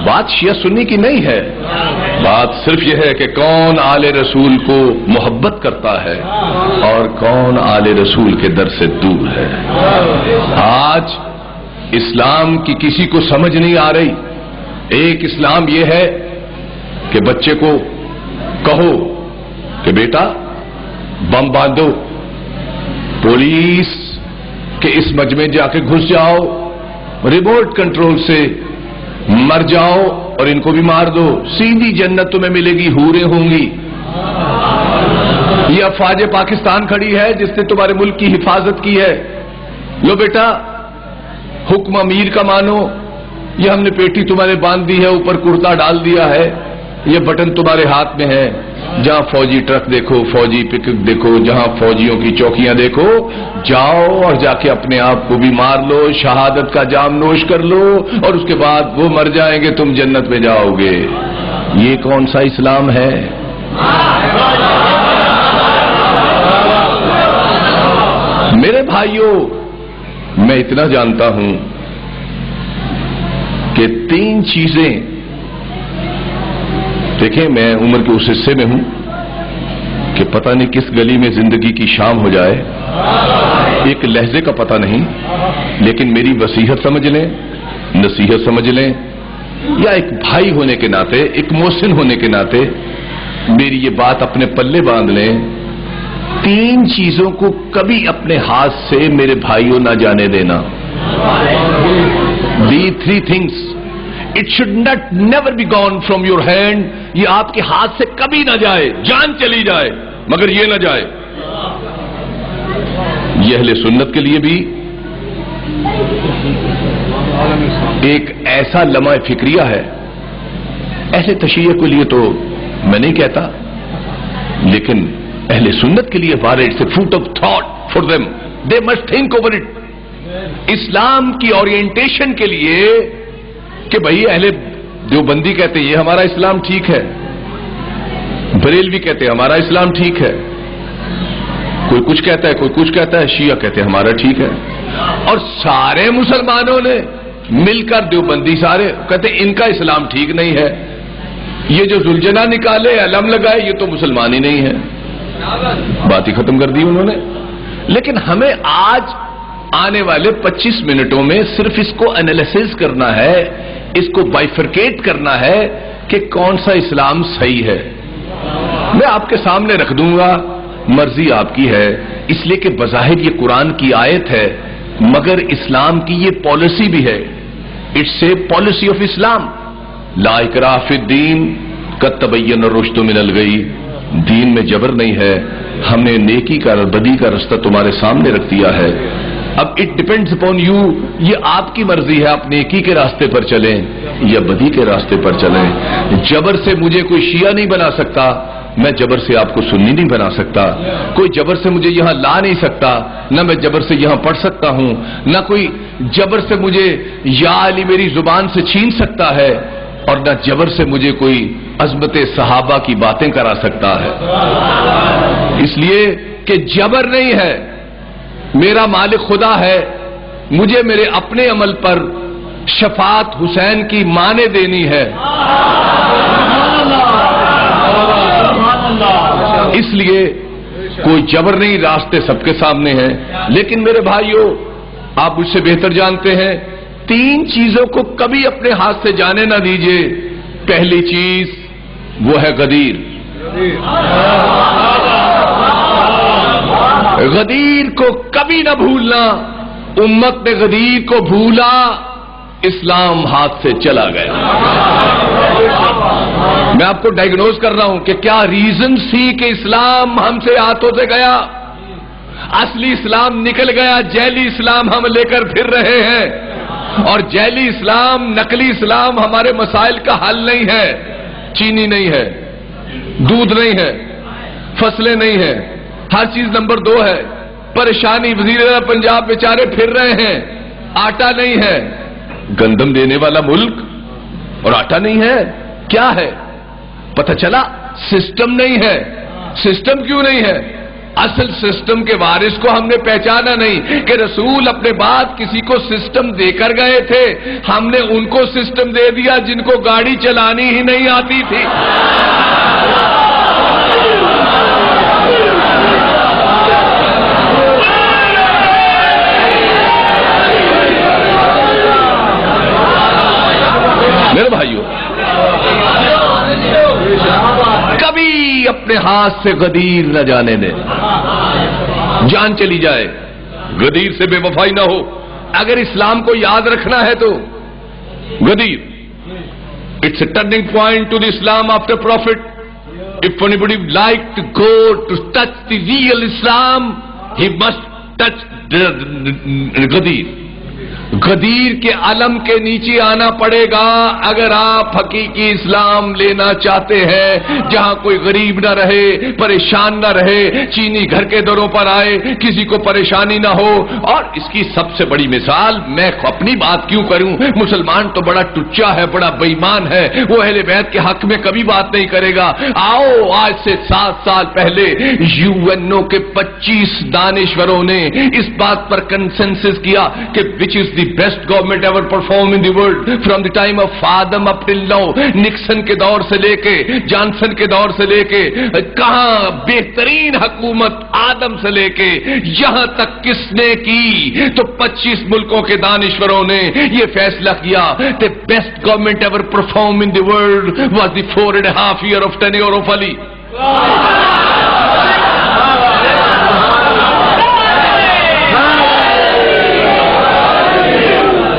بات شیعہ سنی کی نہیں ہے، بات صرف یہ ہے کہ کون آل رسول کو محبت کرتا ہے اور کون آل رسول کے در سے دور ہے۔ آج اسلام کی کسی کو سمجھ نہیں آ رہی۔ ایک اسلام یہ ہے کہ بچے کو کہو کہ بیٹا بم باندھو، پولیس کے اس مجمع جا کے گھس جاؤ، ریموٹ کنٹرول سے مر جاؤ اور ان کو بھی مار دو، سیدھی جنت تمہیں ملے گی، حوریں ہوں گی۔ یہ افواج پاکستان کھڑی ہے جس نے تمہارے ملک کی حفاظت کی ہے، لو بیٹا حکم امیر کا مانو، یہ ہم نے پیٹی تمہارے باندھ دی ہے، اوپر کرتا ڈال دیا ہے، یہ بٹن تمہارے ہاتھ میں ہے، جہاں فوجی ٹرک دیکھو، فوجی پک اپ دیکھو، جہاں فوجیوں کی چوکیاں دیکھو، جاؤ اور جا کے اپنے آپ کو بھی مار لو، شہادت کا جام نوش کر لو، اور اس کے بعد وہ مر جائیں گے، تم جنت میں جاؤ گے۔ یہ کون سا اسلام ہے؟ میرے بھائیوں، میں اتنا جانتا ہوں کہ 3 چیزیں، دیکھیں میں عمر کے اس حصے میں ہوں کہ پتہ نہیں کس گلی میں زندگی کی شام ہو جائے، ایک لہجے کا پتہ نہیں، لیکن میری وصیحت سمجھ لیں، نصیحت سمجھ لیں، یا ایک بھائی ہونے کے ناطے، ایک محسن ہونے کے ناطے میری یہ بات اپنے پلے باندھ لیں، 3 چیزوں کو کبھی اپنے ہاتھ سے میرے بھائیوں نہ جانے دینا۔ These 3 things, it should never be gone from your hand. یہ آپ کے ہاتھ سے کبھی نہ جائے، جان چلی جائے مگر یہ نہ جائے۔ یہ اہل سنت کے لیے بھی ایک ایسا لمحہ فکریہ ہے، اہل تشیع کے لیے تو میں نہیں کہتا، لیکن اہل سنت کے لیے it's a food of thought for them. They must think over it. اسلام کی اورینٹیشن کے لیے کہ بھئی اہل دیوبندی کہتے ہیں یہ ہمارا اسلام ٹھیک ہے، بریلوی کہتے ہیں ہمارا اسلام ٹھیک ہے، کوئی کچھ کہتا ہے کوئی کچھ کہتا ہے، شیعہ کہتے ہیں ہمارا ٹھیک ہے، اور سارے مسلمانوں نے مل کر دیوبندی سارے کہتے ہیں ان کا اسلام ٹھیک نہیں ہے، یہ جو زلجنا نکالے علم لگائے یہ تو مسلمان ہی نہیں ہے، بات ہی ختم کر دی انہوں نے۔ لیکن ہمیں آج آنے والے 25 منٹوں میں صرف اس کو انالیسس کرنا ہے، اس کو بائفرکیٹ کرنا ہے کہ کون سا اسلام صحیح ہے۔ میں آپ کے سامنے رکھ دوں گا، مرضی آپ کی ہے، اس لیے کہ بظاہر یہ قرآن کی آیت ہے مگر اسلام کی یہ پالیسی بھی ہے، اٹس اے پالیسی آف اسلام، لا اکراہ فی الدین قد تبین الرشد من الغی، دین میں جبر نہیں ہے، ہم نے نیکی کا اور بدی کا رستہ تمہارے سامنے رکھ دیا ہے، اب اٹ ڈپینڈز اپون یو، یہ آپ کی مرضی ہے، آپ نیکی کے راستے پر چلیں یا بدی کے راستے پر چلیں۔ جبر سے مجھے کوئی شیعہ نہیں بنا سکتا، میں جبر سے آپ کو سنی نہیں بنا سکتا، کوئی جبر سے مجھے یہاں لا نہیں سکتا، نہ میں جبر سے یہاں پڑھ سکتا ہوں، نہ کوئی جبر سے مجھے یا علی میری زبان سے چھین سکتا ہے، اور نہ جبر سے مجھے کوئی عظمت صحابہ کی باتیں کرا سکتا ہے، اس لیے کہ جبر نہیں ہے، میرا مالک خدا ہے، مجھے میرے اپنے عمل پر شفاعت حسین کی مانے دینی ہے، اس لیے کوئی جبر نہیں، راستے سب کے سامنے ہیں۔ لیکن میرے بھائیوں، آپ مجھ سے بہتر جانتے ہیں، 3 چیزوں کو کبھی اپنے ہاتھ سے جانے نہ دیجیے۔ پہلی چیز وہ ہے غدیر، غدیر کو کبھی نہ بھولنا، امت نے غدیر کو بھولا، اسلام ہاتھ سے چلا گیا۔ میں آپ کو ڈائگنوز کر رہا ہوں کہ کیا ریزن سی کہ اسلام ہم سے ہاتھوں سے گیا، اصلی اسلام نکل گیا، جعلی اسلام ہم لے کر پھر رہے ہیں، اور جعلی اسلام، نقلی اسلام ہمارے مسائل کا حل نہیں ہے، چینی نہیں ہے، دودھ نہیں ہے، فصلیں نہیں ہیں، ہر چیز نمبر 2 ہے، پریشانی، وزیر پنجاب بیچارے پھر رہے ہیں، آٹا نہیں ہے، گندم دینے والا ملک اور آٹا نہیں ہے، کیا ہے؟ پتہ چلا سسٹم نہیں ہے۔ سسٹم کیوں نہیں ہے؟ اصل سسٹم کے وارث کو ہم نے پہچانا نہیں کہ رسول اپنے بعد کسی کو سسٹم دے کر گئے تھے، ہم نے ان کو سسٹم دے دیا جن کو گاڑی چلانی ہی نہیں آتی تھی۔ میرے بھائیوں، کبھی اپنے ہاتھ سے غدیر نہ جانے دیں، جان چلی جائے غدیر سے بے وفائی نہ ہو۔ اگر اسلام کو یاد رکھنا ہے تو غدیر it's a turning point to the Islam after prophet. If anybody like to go to touch the real Islam, he must touch the غدیر۔ غدیر کے علم کے نیچے آنا پڑے گا اگر آپ حقیقی اسلام لینا چاہتے ہیں، جہاں کوئی غریب نہ رہے، پریشان نہ رہے، چینی گھر کے دروں پر آئے، کسی کو پریشانی نہ ہو۔ اور اس کی سب سے بڑی مثال، میں اپنی بات کیوں کروں، مسلمان تو بڑا ٹچا ہے، بڑا بے ایمان ہے، وہ اہل بیت کے حق میں کبھی بات نہیں کرے گا۔ آؤ، آج سے 7 سال پہلے UNO کے 25 دانشوروں نے اس بات پر کنسنسس کیا کہ which is the best government ever performed in the world from the time of Adam up till now۔ Nixon کے دور سے لے کے جانسن کے دور سے لے کے کہاں بہترین حکومت آدم سے لے کے یہاں تک کس نے کی، تو 25 ملکوں کے دانشوروں نے یہ فیصلہ کیا کہ best government ever performed in the world was the 4.5 year of tenure of Ali۔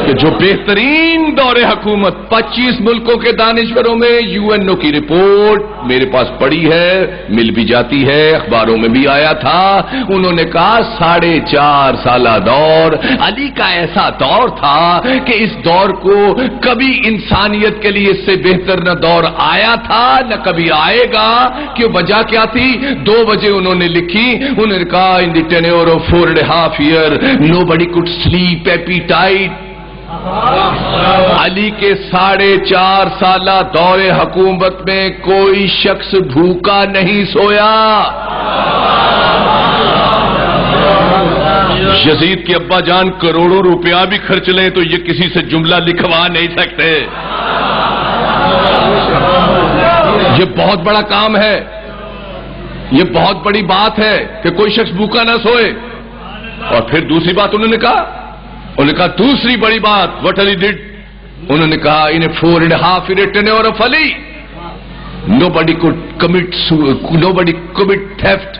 کہ جو بہترین دور حکومت 25 ملکوں کے دانشوروں میں، UNO کی رپورٹ میرے پاس پڑی ہے، مل بھی جاتی ہے، اخباروں میں بھی آیا تھا، انہوں نے کہا 4.5 سالہ دور علی کا ایسا دور تھا کہ اس دور کو کبھی انسانیت کے لیے اس سے بہتر نہ دور آیا تھا نہ کبھی آئے گا۔ کہ وجہ کیا تھی؟ 2 وجہ انہوں نے لکھی، انہوں نے کہا in the tenure of 4.5 year nobody could sleep appetite۔ علی کے 4.5 سالہ دور حکومت میں کوئی شخص بھوکا نہیں سویا۔ یزید کے ابا جان کروڑوں روپیہ بھی خرچ لیں تو یہ کسی سے جملہ لکھوا نہیں سکتے۔ یہ بہت بڑا کام ہے، یہ بہت بڑی بات ہے کہ کوئی شخص بھوکا نہ سوئے۔ اور پھر دوسری بات انہوں نے کہا دوسری بڑی بات what Ali did، انہوں نے کہا in a 4.5 year tenure of Ali nobody could commit theft۔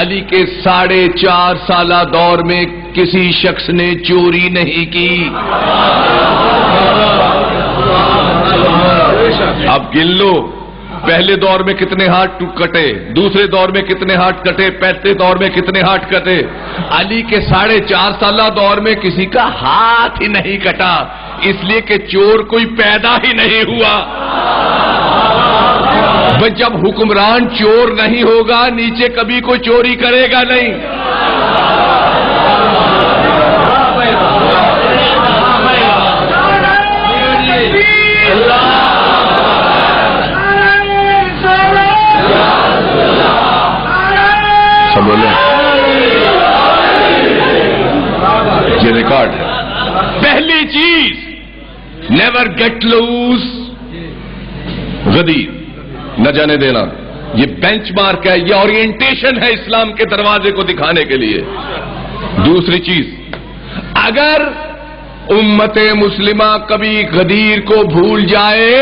علی کے 4.5 سالہ دور میں کسی شخص نے چوری نہیں کی۔ اب گن لو، پہلے دور میں کتنے ہاتھ کٹے، دوسرے دور میں کتنے ہاتھ کٹے، پہلے دور میں کتنے ہاتھ کٹے۔ علی کے 4.5 سالہ دور میں کسی کا ہاتھ ہی نہیں کٹا، اس لیے کہ چور کوئی پیدا ہی نہیں ہوا۔ جب حکمران چور نہیں ہوگا نیچے کبھی کوئی چوری کرے گا نہیں۔ یہ ریکارڈ ہے۔ پہلی چیز نیور گیٹ لوز، غدیر نہ جانے دینا، یہ بینچ مارک ہے، یہ اورینٹیشن ہے اسلام کے دروازے کو دکھانے کے لیے۔ دوسری چیز، اگر امت مسلمہ کبھی غدیر کو بھول جائے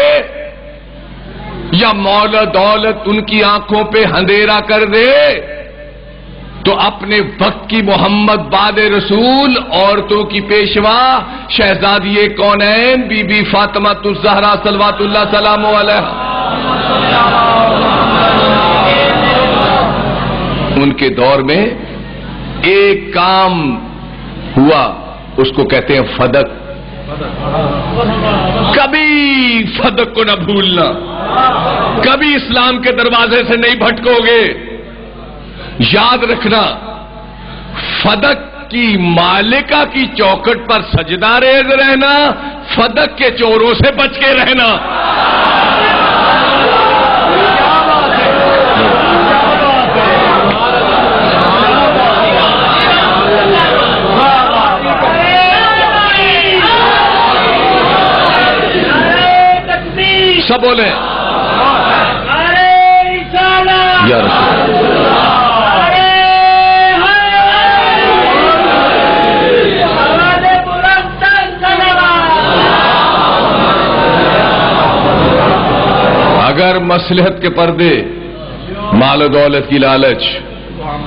یا مال و دولت ان کی آنکھوں پہ اندھیرا کر دے تو اپنے وقت کی محمد بعد رسول عورتوں کی پیشوا شہزادی کونین بی بی فاطمہ الزہرا صلوات اللہ سلام علیہا، ان کے دور میں ایک کام ہوا، اس کو کہتے ہیں فدق۔ کبھی فدق کو نہ بھولنا، کبھی اسلام کے دروازے سے نہیں بھٹکو گے۔ یاد رکھنا، فدق کی مالکہ کی چوکھٹ پر سجدہ ریز رہنا، فدق کے چوروں سے بچ کے رہنا۔ سب بولیں یا رسول اگر مصلحت کے پردے مال و دولت کی لالچ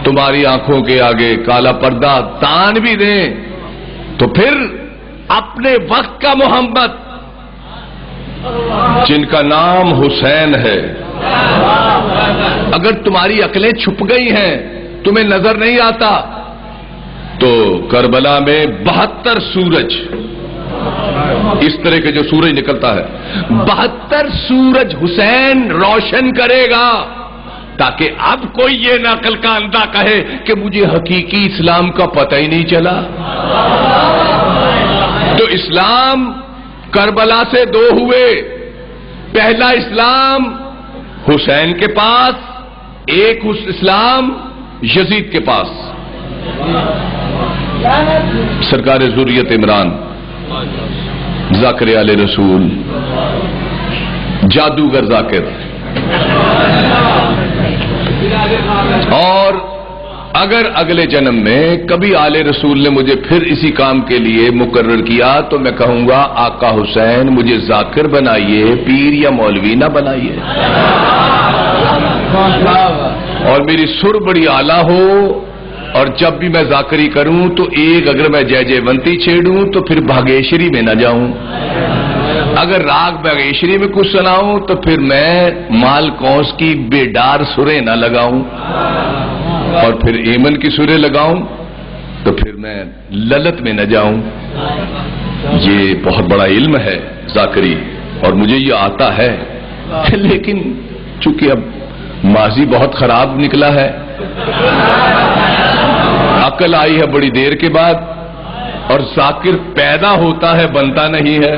تمہاری آنکھوں کے آگے کالا پردہ تان بھی دیں تو پھر اپنے وقت کا محمد جن کا نام حسین ہے، اگر تمہاری عقلیں چھپ گئی ہیں، تمہیں نظر نہیں آتا، تو کربلا میں 72 سورج، اس طرح کے جو سورج نکلتا ہے، 72 سورج حسین روشن کرے گا، تاکہ اب کوئی یہ نہ عقل کا اندھا کہے کہ مجھے حقیقی اسلام کا پتہ ہی نہیں چلا۔ تو اسلام کربلا سے 2 ہوئے، پہلا اسلام حسین کے پاس، ایک اسلام یزید کے پاس۔ سرکار ذریت عمران، ذاکر آل رسول، جادوگر ذاکر، اور اگر اگلے جنم میں کبھی آل رسول نے مجھے پھر اسی کام کے لیے مقرر کیا تو میں کہوں گا آقا حسین مجھے ذاکر بنائیے، پیر یا مولوی نہ بنائیے، اور میری سر بڑی اعلیٰ ہو، اور جب بھی میں ذاکری کروں تو ایک اگر میں جے جے ونتی چھیڑوں تو پھر بھاگیشری میں نہ جاؤں، اگر راگ بھاگیشری میں کچھ سناؤں تو پھر میں مال کوس کی بیڈار سریں نہ لگاؤں، اور پھر ایمن کی سریں لگاؤں تو پھر میں للت میں نہ جاؤں۔ یہ بہت بڑا علم ہے ذاکری، اور مجھے یہ آتا ہے، لیکن چونکہ اب ماضی بہت خراب نکلا ہے، عقل آئی ہے بڑی دیر کے بعد، اور ذاکر پیدا ہوتا ہے بنتا نہیں ہے۔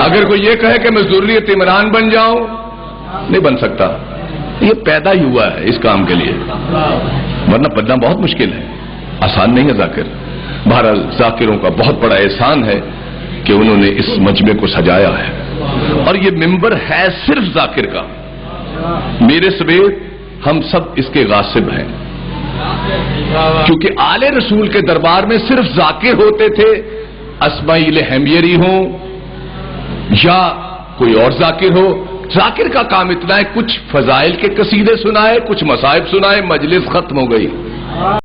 اگر کوئی یہ کہے کہ میں ذریت عمران بن جاؤں، نہیں بن سکتا، یہ پیدا ہی ہوا ہے اس کام کے لیے، ورنہ بننا بہت مشکل ہے، آسان نہیں ہے ذاکر۔ بہرحال ذاکروں کا بہت بڑا احسان ہے کہ انہوں نے اس مجمع کو سجایا ہے، اور یہ ممبر ہے صرف ذاکر کا، میرے سمیت ہم سب اس کے غاصب ہیں، کیونکہ آل رسول کے دربار میں صرف ذاکر ہوتے تھے، اسماعیل حمیری ہوں یا کوئی اور ذاکر ہو۔ ذاکر کا کام اتنا ہے، کچھ فضائل کے قصیدے سنائے، کچھ مصائب سنائے، مجلس ختم ہو گئی۔